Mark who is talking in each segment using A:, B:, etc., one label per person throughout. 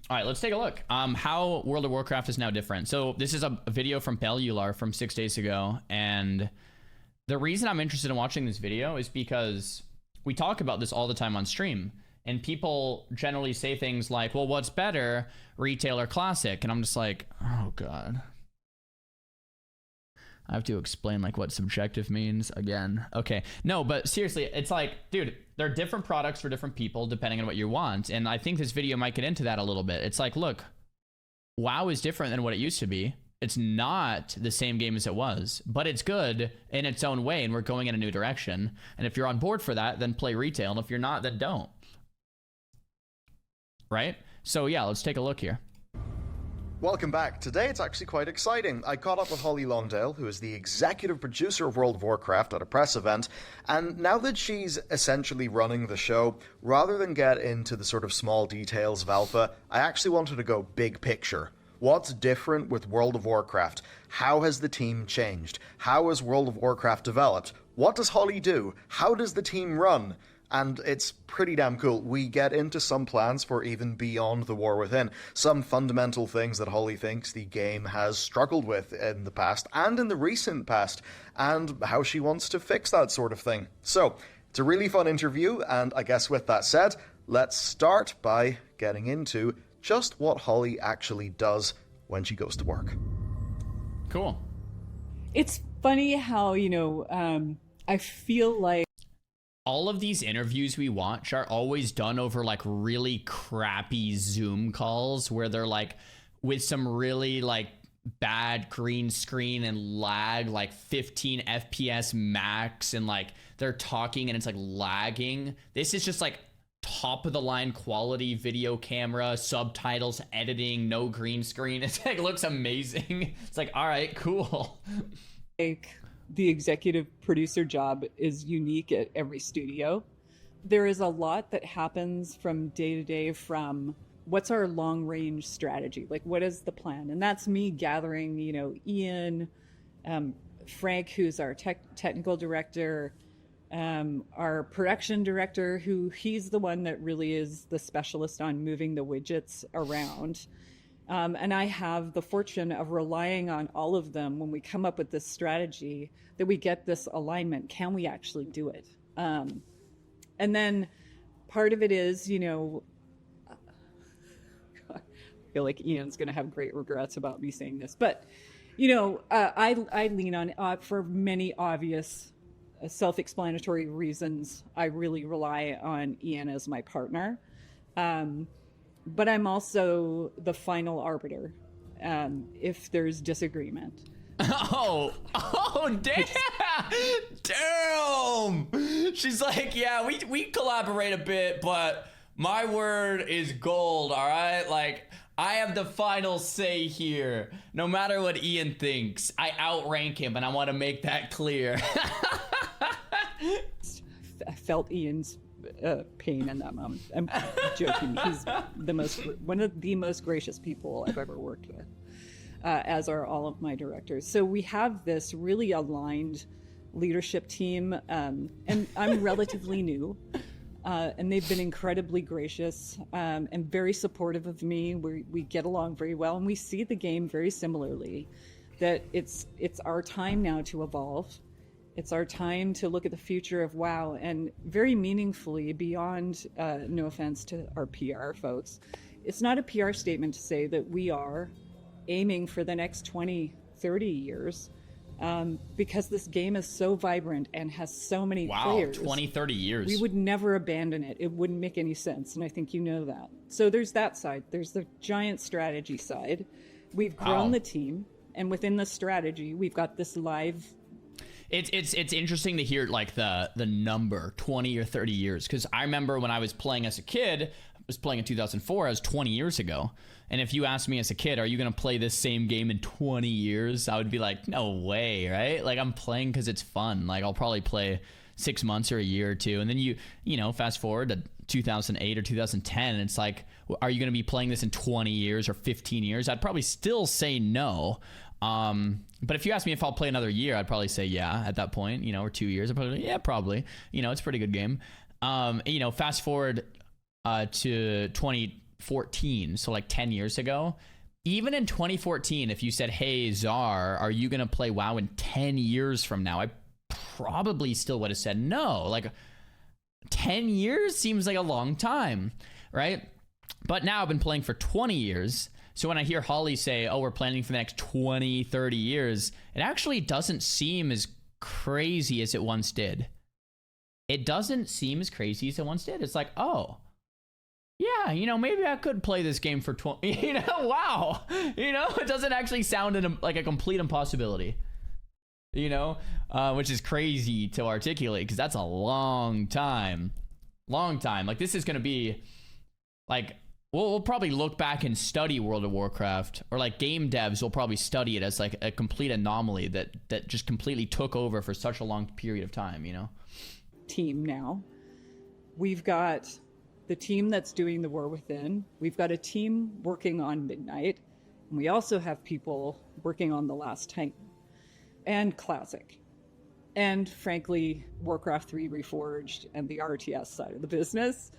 A: All right, let's take a look. How World of Warcraft is now different. So this is a video from Bellular from 6 days ago, and the reason I'm interested in watching this video is because we talk about this all the time on stream, and people generally say things like, well, what's better, retail or classic? And I'm just like, oh god, I have to explain like what subjective means again. Okay, no, but seriously, it's like, dude, they're different products for different people depending on what you want. And I think this video might get into that a little bit. It's like, look, WoW is different than what it used to be. It's not the same game as it was, but it's good in its own way, and we're going in a new direction. And if you're on board for that, then play retail. And if you're not, then don't. Right? So yeah, let's take a look here.
B: Welcome back. Today it's actually quite exciting. I caught up with Holly Longdale, who is the executive producer of World of Warcraft, at a press event, and now that she's essentially running the show, rather than get into the sort of small details of Alpha, I actually wanted to go big picture. What's different with World of Warcraft? How has the team changed? How has World of Warcraft developed? What does Holly do? How does the team run? And it's pretty damn cool. We get into some plans for even beyond the War Within, some fundamental things that Holly thinks the game has struggled with in the past and in the recent past, and how she wants to fix that sort of thing. So, it's a really fun interview, and I guess with that said, let's start by getting into just what Holly actually does when she goes to work.
A: Cool.
C: It's funny how, I feel like
A: all of these interviews we watch are always done over like really crappy Zoom calls where they're like with some really like bad green screen and lag, like 15 FPS max, and like they're talking and it's like lagging. This is just like top of the line quality video camera, subtitles, editing, no green screen. It's like looks amazing. It's like, all right, cool.
C: like the executive producer job is unique at every studio. There is a lot that happens from day to day, from what's our long range strategy? Like, what is the plan? And that's me gathering, Ian, Frank, who's our technical director, our production director, he's the one that really is the specialist on moving the widgets around. And I have the fortune of relying on all of them when we come up with this strategy, that we get this alignment. Can we actually do it? And then part of it is, I feel like Ian's going to have great regrets about me saying this, but, I lean on, for many obvious self-explanatory reasons, I really rely on Ian as my partner. But I'm also the final arbiter if there's disagreement.
A: Oh, damn! She's like, yeah, we collaborate a bit, but my word is gold, all right? Like, I have the final say here. No matter what Ian thinks, I outrank him, and I want to make that clear.
C: I felt Ian's pain in that moment. I'm joking. He's one of the most gracious people I've ever worked with, as are all of my directors. So we have this really aligned leadership team, and I'm relatively new, and they've been incredibly gracious and very supportive of me. We get along very well, and we see the game very similarly, that it's our time now to evolve. It's our time to look at the future of WoW, and very meaningfully, beyond, no offense to our PR folks, it's not a PR statement to say that we are aiming for the next 20, 30 years, because this game is so vibrant and has so many players.
A: 20, 30 years.
C: We would never abandon it. It wouldn't make any sense, and I think you know that. So there's that side. There's the giant strategy side. We've grown the team, and within the strategy, we've got this live...
A: It's interesting to hear like the number 20 or 30 years, because I remember when I was playing as a kid, I was playing in 2004, I was 20 years ago. And if you asked me as a kid, are you going to play this same game in 20 years? I would be like, no way, right? Like, I'm playing because it's fun. Like, I'll probably play 6 months or a year or two. And then you fast forward to 2008 or 2010, and it's like, are you going to be playing this in 20 years or 15 years? I'd probably still say no. But if you ask me if I'll play another year, I'd probably say yeah at that point, or 2 years. I'd probably, yeah, probably. It's a pretty good game. Fast forward to 2014, so like 10 years ago. Even in 2014, if you said, hey, Xar, are you going to play WoW in 10 years from now? I probably still would have said no. Like 10 years seems like a long time, right? But now I've been playing for 20 years. So when I hear Holly say, oh, we're planning for the next 20, 30 years, it actually doesn't seem as crazy as it once did. It doesn't seem as crazy as it once did. It's like, oh, yeah, maybe I could play this game for 20, wow. It doesn't actually sound like a complete impossibility, which is crazy to articulate because that's a long time. Like this is going to be like, we'll probably look back and study World of Warcraft, or like game devs will probably study it as like a complete anomaly that just completely took over for such a long period of time,
C: Team now. We've got the team that's doing the War Within. We've got a team working on Midnight. And we also have people working on The Last Titan and Classic. And frankly, Warcraft 3 Reforged and the RTS side of the business,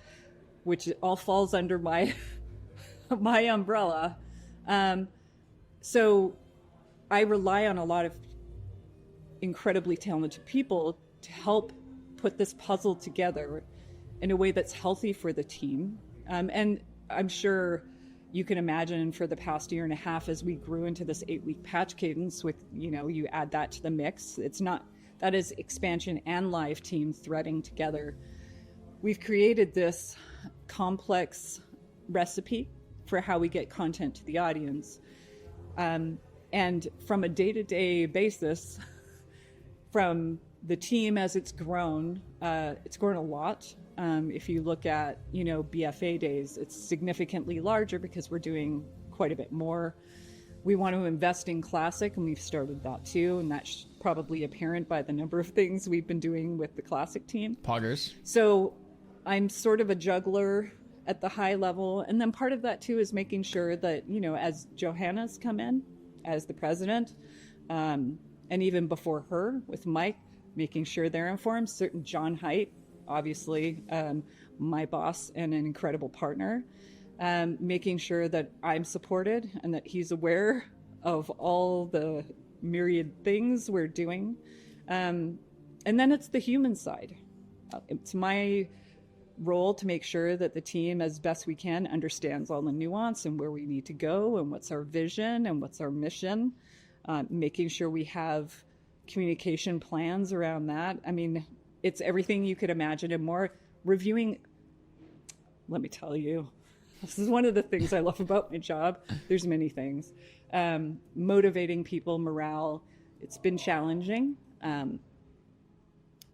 C: which all falls under my umbrella. So I rely on a lot of incredibly talented people to help put this puzzle together in a way that's healthy for the team. And I'm sure you can imagine for the past year and a half, as we grew into this 8-week patch cadence with, you add that to the mix. That is expansion and live team threading together. We've created this complex recipe for how we get content to the audience. And from a day-to-day basis, from the team as it's grown a lot. If you look at, BFA days, it's significantly larger because we're doing quite a bit more. We want to invest in Classic, and we've started that too, and that's probably apparent by the number of things we've been doing with the Classic team.
A: Poggers.
C: So I'm sort of a juggler at the high level, and then part of that too is making sure that, as Johanna's come in as the president, and even before her with Mike, making sure they're informed. Certain John Haidt, obviously, my boss and an incredible partner, making sure that I'm supported and that he's aware of all the myriad things we're doing. And then it's the human side. It's my role to make sure that the team, as best we can, understands all the nuance and where we need to go and what's our vision and what's our mission, making sure we have communication plans around that. I mean, it's everything you could imagine and more. Reviewing, let me tell you, this is one of the things I love about my job. There's many things. Motivating people, morale, it's been challenging,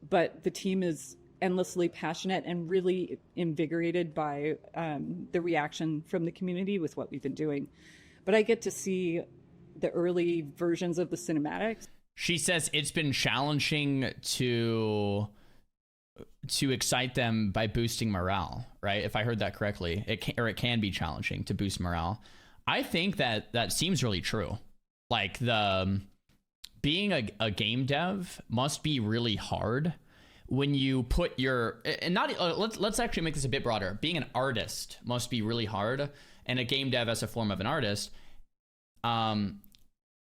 C: but the team is endlessly passionate and really invigorated by the reaction from the community with what we've been doing. But I get to see the early versions of the cinematics.
A: She says it's been challenging to excite them by boosting morale, right? If I heard that correctly, it can be challenging to boost morale. I think that seems really true. Like being a game dev must be really hard when you put your, and not, let's actually make this a bit broader. Being an artist must be really hard, and a game dev as a form of an artist,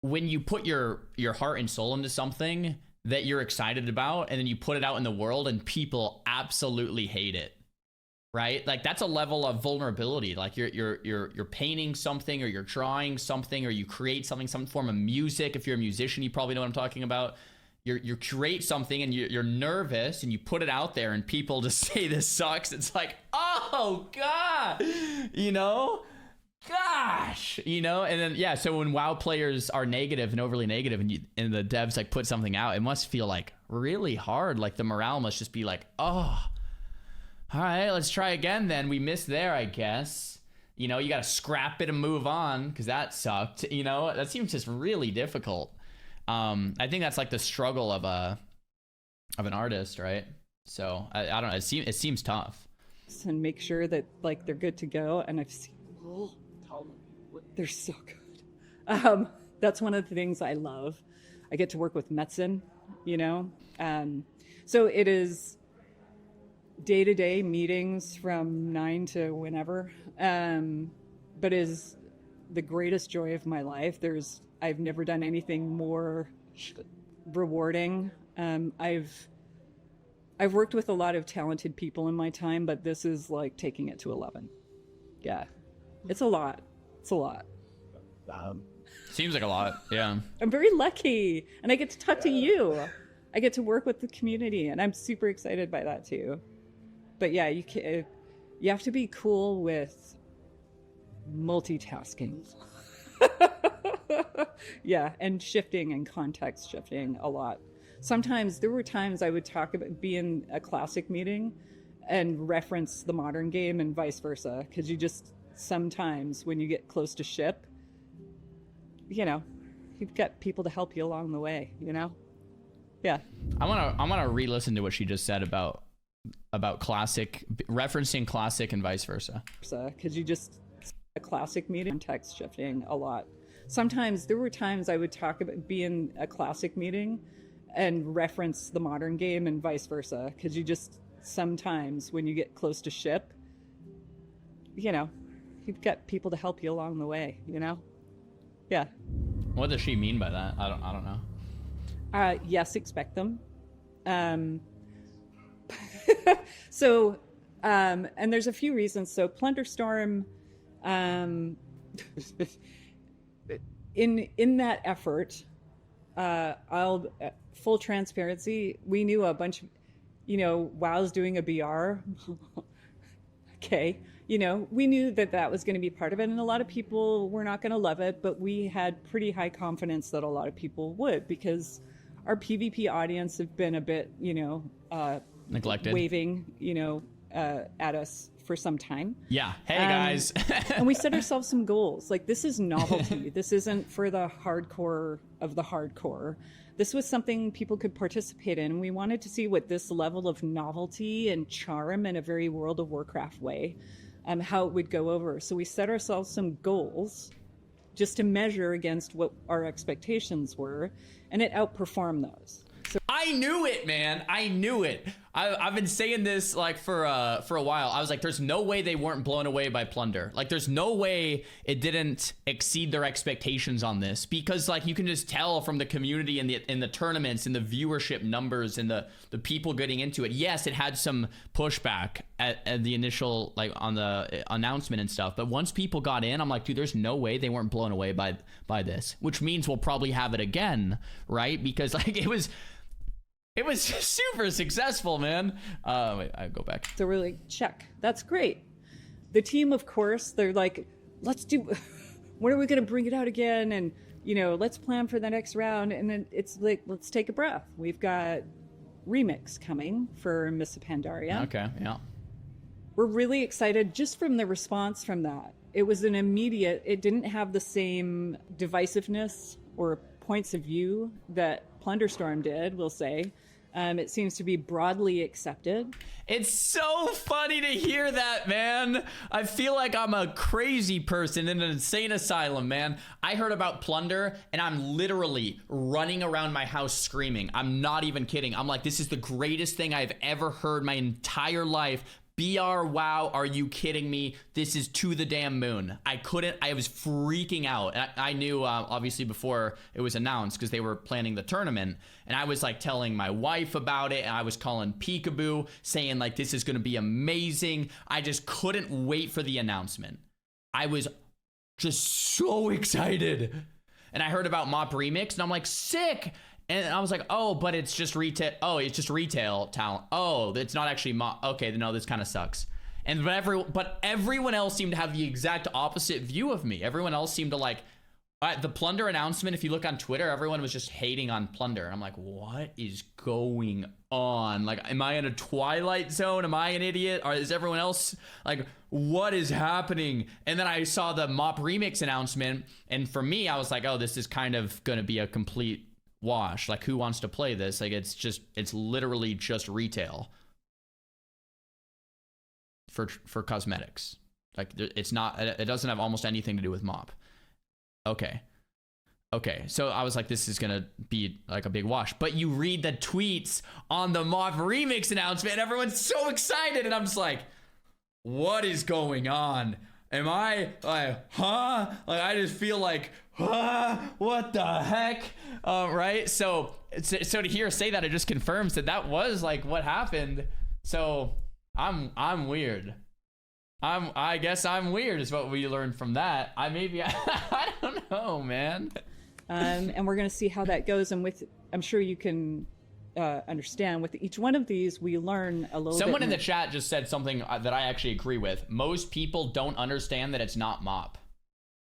A: when you put your heart and soul into something that you're excited about, and then you put it out in the world and people absolutely hate it, right? Like that's a level of vulnerability. Like you're painting something, or you're drawing something, or you create something, some form of music. If you're a musician, you probably know what I'm talking about. You create something and you're nervous and you put it out there and people just say this sucks. It's like, oh God, gosh, and then yeah. So when WoW players are negative and overly negative, and the devs like put something out, it must feel like really hard. Like the morale must just be like, oh, all right, let's try again. Then we missed there, I guess. You got to scrap it and move on because that sucked. That seems just really difficult. I think that's like the struggle of an artist, right? So I don't know. It seems tough.
C: And make sure that like they're good to go. And I've seen. They're so good. That's one of the things I love. I get to work with Metzen, so it is day-to-day meetings from 9 to whenever, but is the greatest joy of my life. I've never done anything more rewarding. I've worked with a lot of talented people in my time, but this is like taking it to 11. Yeah, it's a lot. It's a lot.
A: Seems like a lot. Yeah.
C: I'm very lucky, and I get to talk to you. I get to work with the community, and I'm super excited by that too. But yeah, you have to be cool with multitasking. Yeah, and shifting and context shifting a lot. Sometimes there were times I would be in a classic meeting and reference the modern game and vice versa, because you just sometimes when you get close to ship, you've got people to help you along the way. Yeah.
A: I wanna re-listen to what she just said about classic, referencing classic and vice versa.
C: Because you just a classic meeting, context shifting a lot. Sometimes there were times I would be in a classic meeting and reference the modern game and vice versa, because you just sometimes when you get close to ship, you've got people to help you along the way. Yeah.
A: What does she mean by that? I don't know.
C: Yes, expect them. So, and there's a few reasons. So Plunderstorm, in that effort, full transparency, we knew a bunch of, WoW's doing a BR. Okay. We knew that was going to be part of it, and a lot of people were not going to love it, but we had pretty high confidence that a lot of people would, because our PvP audience have been a bit,
A: neglected,
C: waving, at us for some time.
A: Yeah. Hey, guys.
C: And we set ourselves some goals. Like, this is novelty. This isn't for the hardcore of the hardcore. This was something people could participate in. We wanted to see what this level of novelty and charm in a very World of Warcraft way, how it would go over. So we set ourselves some goals just to measure against what our expectations were, and it outperformed those. So
A: I knew it, man. I knew it. I've been saying this like for a while. I was like, there's no way they weren't blown away by Plunder. Like, there's no way it didn't exceed their expectations on this, because like you can just tell from the community in the tournaments and the viewership numbers and the people getting into it. Yes, it had some pushback at the initial, like on the announcement and stuff, but once people got in, I'm like, dude, there's no way they weren't blown away by this, which means we'll probably have it again, right? Because like it was super successful, man. Wait, I go back.
C: So we're like, check. That's great. The team, of course, they're like, let's do, when are we going to bring it out again? And, let's plan for the next round. And then it's like, let's take a breath. We've got remix coming for Miss Pandaria.
A: Okay, yeah.
C: We're really excited just from the response from that. It was an immediate, it didn't have the same divisiveness or points of view that Plunderstorm did, we'll say. It seems to be broadly accepted.
A: It's so funny to hear that, man. I feel like I'm a crazy person in an insane asylum, man. I heard about Plunder, and I'm literally running around my house screaming. I'm not even kidding. I'm like, this is the greatest thing I've ever heard my entire life. BR, wow, are you kidding me? This is to the damn moon. I was freaking out. I knew, obviously, before it was announced, because they were planning the tournament, and I was like telling my wife about it, and I was calling Peekaboo, saying like, this is going to be amazing. I just couldn't wait for the announcement. I was just so excited. And I heard about Mop Remix, and I'm like, sick. And I was like, oh, but it's just retail. Oh, it's just retail talent. Oh, it's not actually okay, no, this kind of sucks. And but everyone else seemed to have the exact opposite view of me. Everyone else seemed to like the Plunder announcement. If you look on Twitter, everyone was just hating on Plunder. And I'm like, what is going on? Like, am I in a Twilight Zone? Am I an idiot? Or is everyone else like, what is happening? And then I saw the Mop Remix announcement. And for me, I was like, oh, this is kind of going to be a complete wash. Like, who wants to play this? Like, it's literally just retail for cosmetics. Like, it's not, it doesn't have almost anything to do with Mop. Okay. Okay, so I was like, this is gonna be like a big wash. But you read the tweets on the MoP remix announcement, and everyone's so excited, and I'm just like, what is going on? Am I like, huh? Like, I just feel like, huh? What the heck? Right? So to hear her say that, it just confirms that was like what happened. So I'm weird. I guess I'm weird is what we learned from that. I don't know, man.
C: And we're going to see how that goes. And I'm sure you can understand with each one of these, we learn a little bit.
A: Someone in the chat just said something that I actually agree with. Most people don't understand that it's not MoP.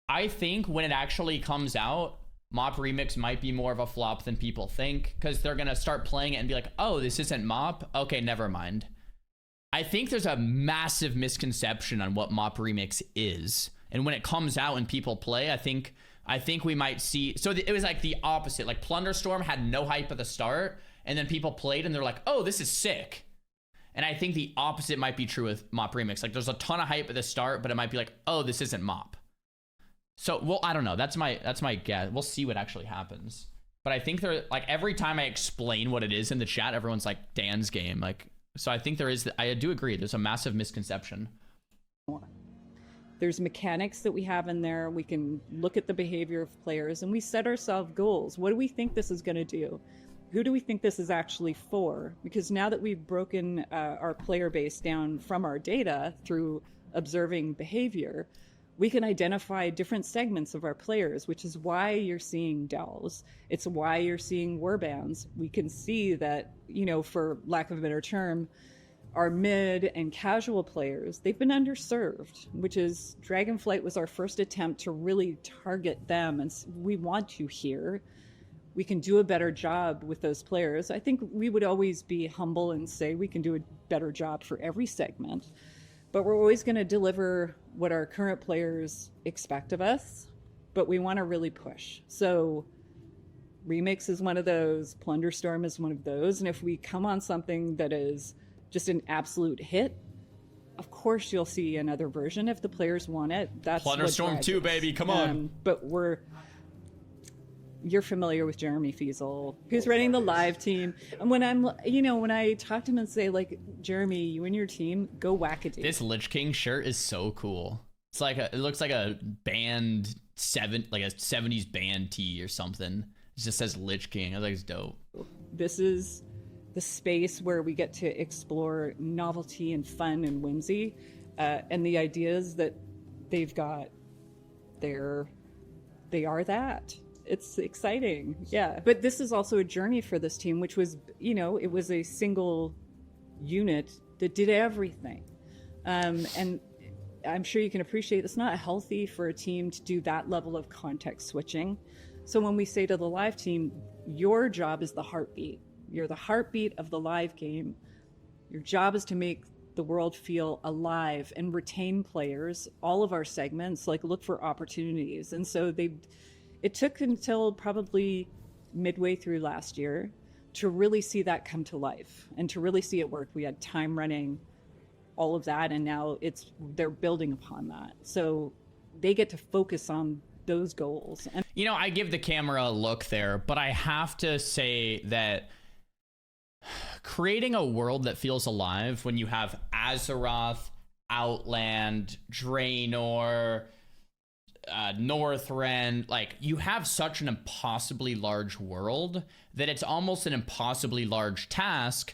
A: I think when it actually comes out, MoP Remix might be more of a flop than people think, because they're going to start playing it and be like, oh, this isn't MoP? Okay, never mind. I think there's a massive misconception on what MoP Remix is. And when it comes out and people play, I think we might see... So it was like the opposite. Like Plunderstorm had no hype at the start, and then people played and they're like, oh, this is sick. And I think the opposite might be true with MoP Remix. Like there's a ton of hype at the start, but it might be like, oh, this isn't MoP. So, well, I don't know. That's my guess. We'll see what actually happens. But I think like every time I explain what it is in the chat, everyone's like, Dan's game. Like, so I think I do agree. There's a massive misconception.
C: There's mechanics that we have in there. We can look at the behavior of players and we set ourselves goals. What do we think this is going to do? Who do we think this is actually for? Because now that we've broken our player base down from our data through observing behavior, we can identify different segments of our players, which is why you're seeing Dells. It's why you're seeing warbands. We can see that, for lack of a better term, our mid and casual players, they've been underserved, which is Dragonflight was our first attempt to really target them. And we want to here. We can do a better job with those players. I think we would always be humble and say we can do a better job for every segment, but we're always going to deliver what our current players expect of us, but we want to really push. So Remix is one of those, Plunderstorm is one of those. And if we come on something that is just an absolute hit, of course you'll see another version if the players want it. That's
A: Plunderstorm 2, baby, come on.
C: But you're familiar with Jeremy Fiesel, who's running the live team. And when I talk to him and say, like, Jeremy, you and your team, go whack-a-doo.
A: This Lich King shirt is so cool. It's like it looks like a band like a 70s band tee or something. It just says Lich King. I think it's dope.
C: This is the space where we get to explore novelty and fun and whimsy, and the ideas that they've got there. They are that. It's exciting. Yeah. But this is also a journey for this team, which was, it was a single unit that did everything. And I'm sure you can appreciate it's not healthy for a team to do that level of context switching. So when we say to the live team, your job is the heartbeat. You're the heartbeat of the live game. Your job is to make the world feel alive and retain players, all of our segments, like look for opportunities. And so it took until probably midway through last year to really see that come to life and to really see it work. We had time running, all of that, and now they're building upon that. So they get to focus on those goals. And
A: I give the camera a look there, but I have to say that creating a world that feels alive when you have Azeroth, Outland, Draenor, Northrend, like you have such an impossibly large world that it's almost an impossibly large task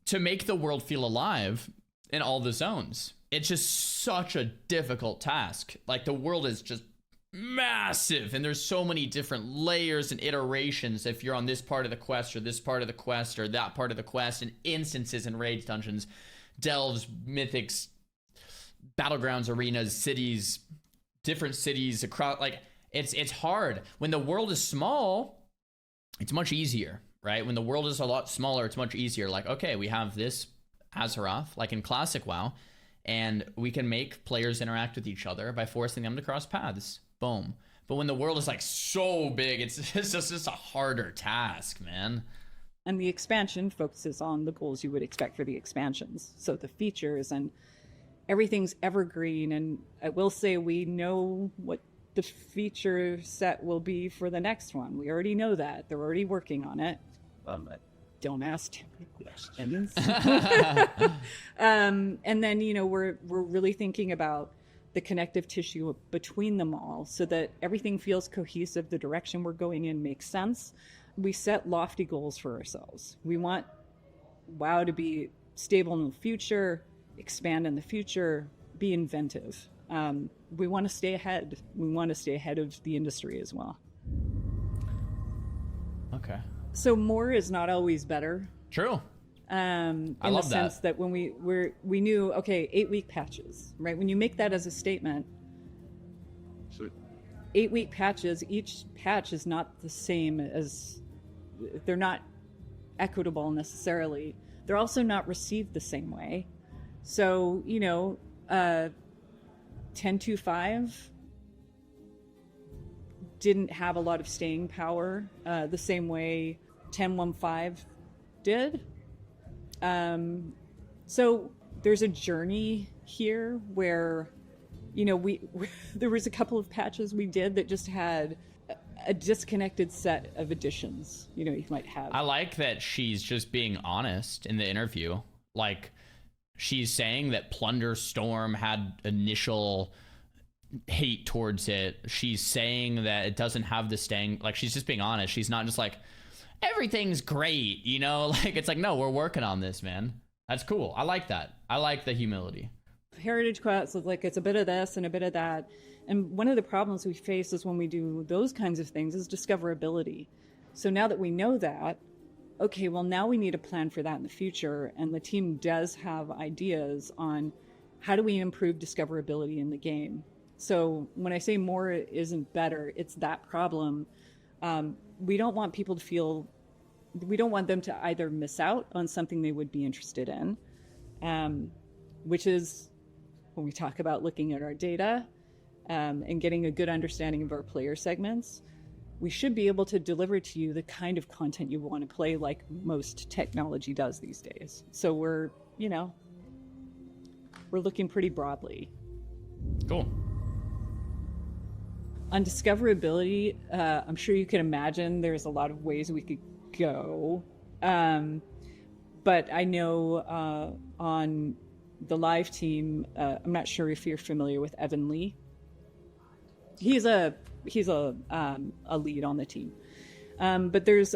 A: to make the world feel alive in all the zones. It's just such a difficult task. Like the world is just massive and there's so many different layers and iterations if you're on this part of the quest or this part of the quest or that part of the quest, and instances and raids, dungeons, delves, mythics, battlegrounds, arenas, cities, different cities across. Like it's hard. When the world is small, it's much easier, right? When the world is a lot smaller, it's much easier. Like, okay, we have this Azeroth, like in classic WoW, and we can make players interact with each other by forcing them to cross paths. Boom. But when the world is like so big, it's just a harder task, man.
C: And the expansion focuses on the goals you would expect for the expansions. So the features and everything's evergreen. And I will say we know what the feature set will be for the next one. We already know that. They're already working on it. Don't ask too many questions. And then, you know, we're really thinking about the connective tissue between them all so that everything feels cohesive, the direction we're going in makes sense. We set lofty goals for ourselves. We want WoW to be stable in the future, expand in the future, be inventive. We want to stay ahead. We want to stay ahead of the industry as well.
A: Okay.
C: So more is not always better.
A: True.
C: In
A: I love
C: the sense that when we knew, okay, 8-week patches, right? When you make that as a statement, 8-week patches, each patch is not the same as, they're not equitable necessarily. They're also not received the same way. So, you know, 10.2.5 didn't have a lot of staying power the same way 10.1.5 did. So there's a journey here where, you know, there was a couple of patches we did that just had a disconnected set of additions, you know, you might have.
A: I like that she's just being honest in the interview. Like, she's saying that Plunderstorm had initial hate towards it. She's saying that it doesn't have the staying, like, she's just being honest. She's not just like, everything's great, you know? Like, it's like, no, we're working on this, man. That's cool. I like that. I like the humility.
C: Heritage quests look like it's a bit of this and a bit of that. And one of the problems we face is when we do those kinds of things is discoverability. So now that we know that, okay, well, now we need a plan for that in the future. And the team does have ideas on how do we improve discoverability in the game. So when I say more isn't better, it's that problem. We don't want people to feel, we don't want them to either miss out on something they would be interested in, which is when we talk about looking at our data and getting a good understanding of our player segments. We should be able to deliver to you the kind of content you want to play, like most technology does these days. So we're, you know, we're looking pretty broadly.
A: Cool.
C: On discoverability, I'm sure you can imagine there's a lot of ways we could go. But I know on the live team, I'm not sure if you're familiar with Evan Lee. He's a lead on the team. But there's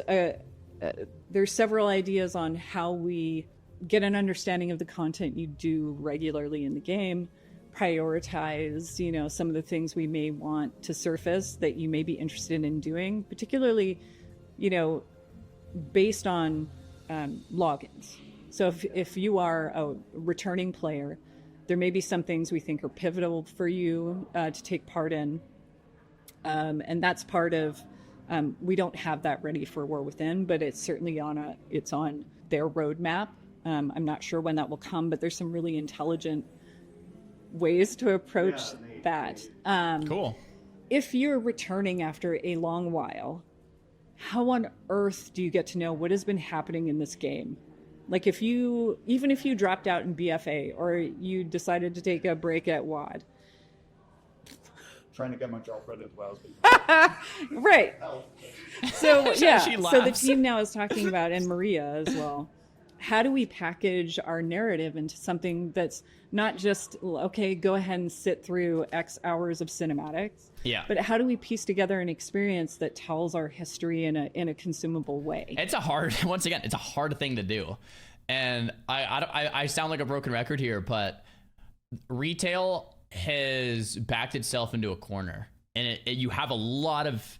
C: several ideas on how we get an understanding of the content you do regularly in the game, prioritize, you know, some of the things we may want to surface that you may be interested in doing, particularly, you know, based on logins. So if you are a returning player, there may be some things we think are pivotal for you to take part in. And that's part of, we don't have that ready for War Within, but it's certainly it's on their roadmap. I'm not sure when that will come, but there's some really intelligent ways to approach that.
A: Cool.
C: If you're returning after a long while, how on earth do you get to know what has been happening in this game? Like even if you dropped out in BFA or you decided to take a break at WAD.
D: Trying to get my girlfriend as well.
C: Right. So yeah,
A: She
C: so the
A: laughs.
C: team now is talking about, and Maria as well, how do we package our narrative into something that's not just, okay, go ahead and sit through X hours of cinematics, but how do we piece together an experience that tells our history in a consumable way?
A: It's a hard, once again, it's a hard thing to do. And I sound like a broken record here, but retail has backed itself into a corner, and you have a lot of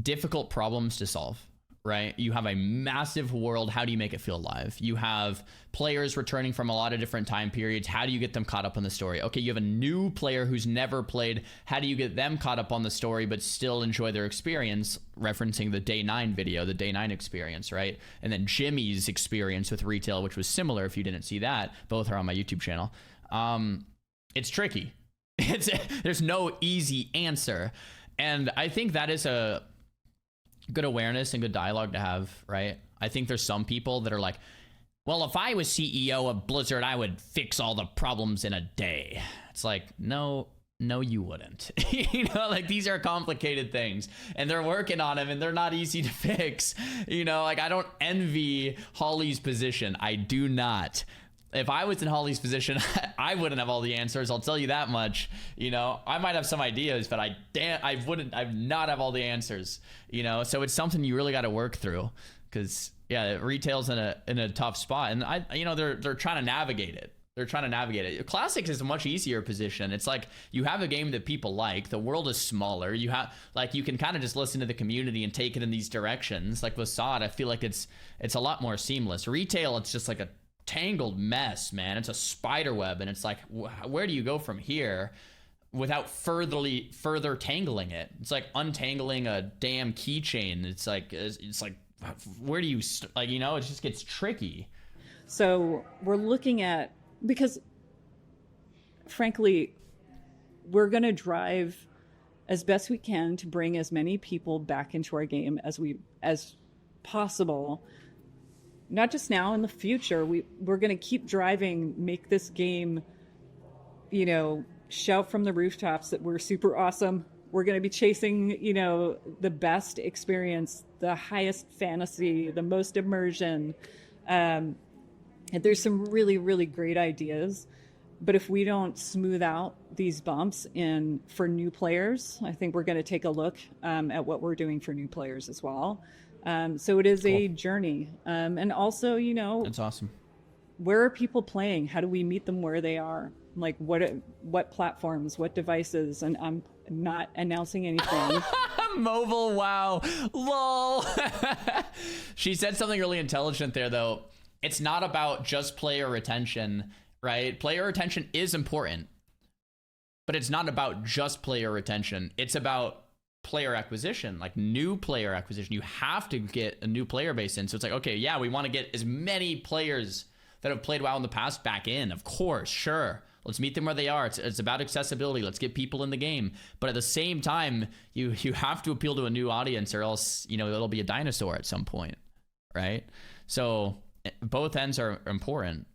A: difficult problems to solve, right? You have a massive world. How do you make it feel alive? You have players returning from a lot of different time periods. How do you get them caught up on the story? Okay, you have a new player who's never played. How do you get them caught up on the story but still enjoy their experience? Referencing the Day 9 video, the Day 9 experience, right? And then Jimmy's experience with retail, which was similar. If you didn't see that, both are on my YouTube channel. It's tricky. There's no easy answer. And I think that is a good awareness and good dialogue to have, right? I think there's some people that are like, well, if I was CEO of Blizzard, I would fix all the problems in a day. It's like, no, no, you wouldn't. You know, like, these are complicated things and they're working on them and they're not easy to fix. You know, like, I don't envy Holly's position. I do not. If I was in Holly's position, I wouldn't have all the answers. I'll tell you that much. You know, I might have some ideas, but I'd not have all the answers, you know? So it's something you really got to work through, because yeah, retail's in a tough spot, and they're trying to navigate it. They're trying to navigate it. Classics is a much easier position. It's like, you have a game that people like. The world is smaller. You have, like, you can kind of just listen to the community and take it in these directions. Like with SOD, I feel like it's a lot more seamless. Retail, it's just like a tangled mess, man. It's a spider web, and it's like, where do you go from here without further tangling it? It's like untangling a damn keychain. It's like where do you like, you know, it just gets tricky.
C: So we're looking at, because frankly, we're going to drive as best we can to bring as many people back into our game as possible. Not just now, in the future. We're going to keep driving, make this game, you know, shout from the rooftops that we're super awesome. We're going to be chasing, you know, the best experience, the highest fantasy, the most immersion. And there's some really, really great ideas. But if we don't smooth out these bumps for new players, I think we're going to take a look at what we're doing for new players as well. So it is a journey. And also, you know,
A: that's awesome.
C: Where are people playing? How do we meet them where they are? Like, what platforms, what devices? And I'm not announcing anything.
A: Mobile, wow, lol. She said something really intelligent there, though. It's not about just player retention, right? Player retention is important, but it's not about just player retention. It's about player acquisition, like new player acquisition. You have to get a new player base in. So it's like, okay, yeah, we want to get as many players that have played WoW in the past back in. Of course, sure. Let's meet them where they are. It's about accessibility. Let's get people in the game. But at the same time, you have to appeal to a new audience, or else, you know, it'll be a dinosaur at some point, right? So both ends are important.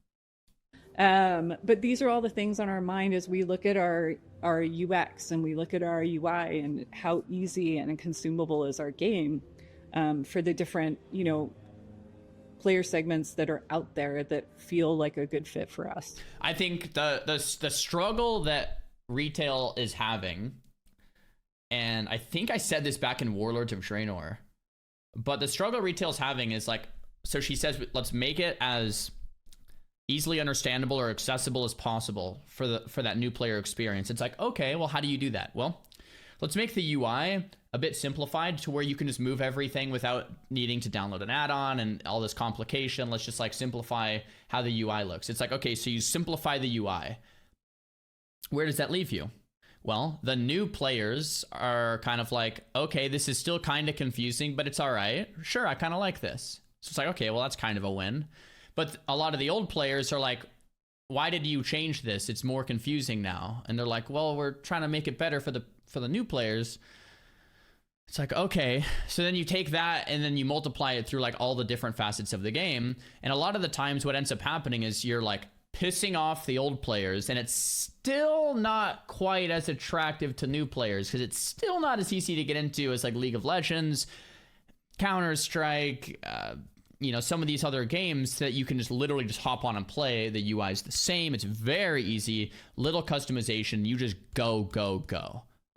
C: But these are all the things on our mind as we look at our UX and we look at our UI and how easy and consumable is our game for the different, you know, player segments that are out there that feel like a good fit for us.
A: I think the struggle that retail is having, and I think I said this back in Warlords of Draenor, but the struggle retail's having is like, so she says, let's make it as easily understandable or accessible as possible for that new player experience. It's like, okay, well, how do you do that? Well, let's make the UI a bit simplified to where you can just move everything without needing to download an add-on and all this complication. Let's just like simplify how the UI looks. It's like, okay, so you simplify the UI. Where does that leave you? Well, the new players are kind of like, okay, this is still kind of confusing, but it's all right. Sure, I kind of like this. So it's like, okay, well, that's kind of a win. But a lot of the old players are like, why did you change this? It's more confusing now. And they're like, well, we're trying to make it better for the new players. It's like, okay, so then you take that and then you multiply it through like all the different facets of the game. And a lot of the times what ends up happening is you're like pissing off the old players, and it's still not quite as attractive to new players because it's still not as easy to get into as like League of Legends, Counter-Strike, you know, some of these other games that you can just literally just hop on and play. The UI is the same. It's very easy, little customization. You just go,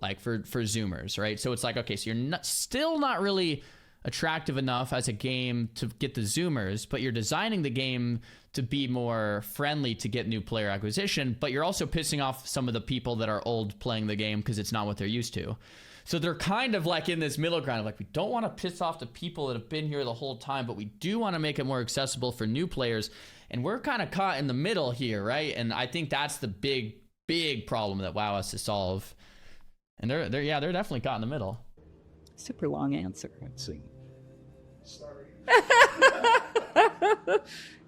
A: like for Zoomers, right? So it's like, okay, so you're still not really attractive enough as a game to get the Zoomers, but you're designing the game to be more friendly to get new player acquisition, but you're also pissing off some of the people that are old playing the game because it's not what they're used to. So they're kind of like in this middle ground of like, we don't want to piss off the people that have been here the whole time, but we do want to make it more accessible for new players. And we're kind of caught in the middle here, right? And I think that's the big problem that WoW has to solve. And they're definitely caught in the middle.
C: Super long answer.
D: Let's see.
B: Sorry.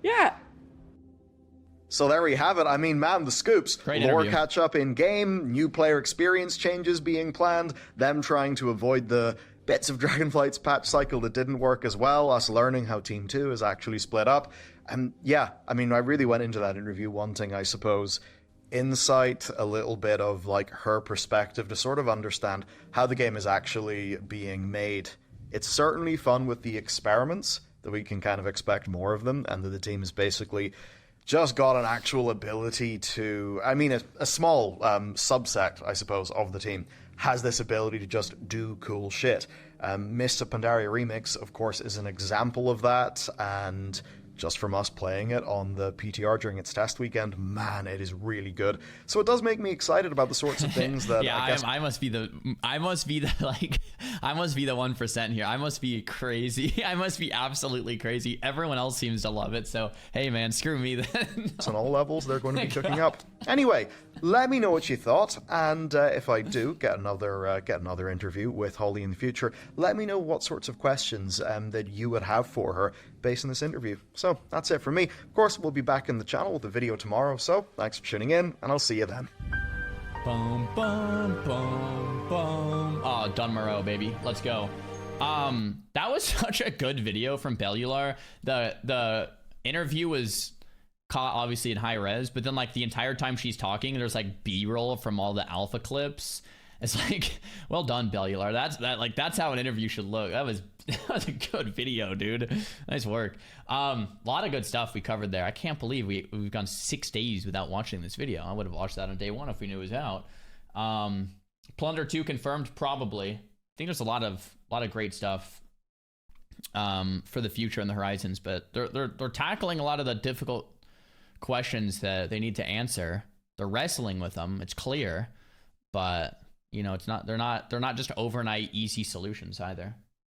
C: Yeah.
B: So there we have it. I mean, man, the scoops.
A: Great
B: Lore
A: interview.
B: catch up in game, new player experience changes being planned, them trying to avoid the bits of Dragonflight's patch cycle that didn't work as well, us learning how Team 2 is actually split up. And yeah, I mean, I really went into that interview wanting, I suppose, insight, a little bit of like her perspective to sort of understand how the game is actually being made. It's certainly fun with the experiments, that we can kind of expect more of them, and that the team has basically just got an actual ability to, I mean, a small subset, I suppose, of the team has this ability to just do cool shit. Mists of Pandaria Remix, of course, is an example of that, and just from us playing it on the PTR during its test weekend, man, it is really good. So it does make me excited about the sorts of things that
A: yeah,
B: I guess...
A: I must be the 1% here. I must be crazy. I must be absolutely crazy. Everyone else seems to love it. So hey, man, screw me then.
B: On all levels, they're going to be cooking up. Anyway, let me know what you thought, and if I do get another interview with Holly in the future, let me know what sorts of questions that you would have for her based on this interview. So that's it for me. Of course, we'll be back in the channel with a video tomorrow, so thanks for tuning in, and I'll see you then.
A: Boom, boom, boom, boom. Oh, Dunmurrow, baby. Let's go. That was such a good video from Bellular. The interview was caught obviously in high res, but then like the entire time she's talking, there's like B-roll from all the alpha clips. It's like, well done, Bellular. That's how an interview should look. That was a good video, dude. Nice work. A lot of good stuff we covered there. I can't believe we've gone 6 days without watching this video. I would have watched that on day one if we knew it was out. Plunder 2 confirmed, probably. I think there's a lot of great stuff for the future in the Horizons, but they're tackling a lot of the difficult questions that they need to answer. They're wrestling with them. It's clear, but you know, they're not just overnight easy solutions either.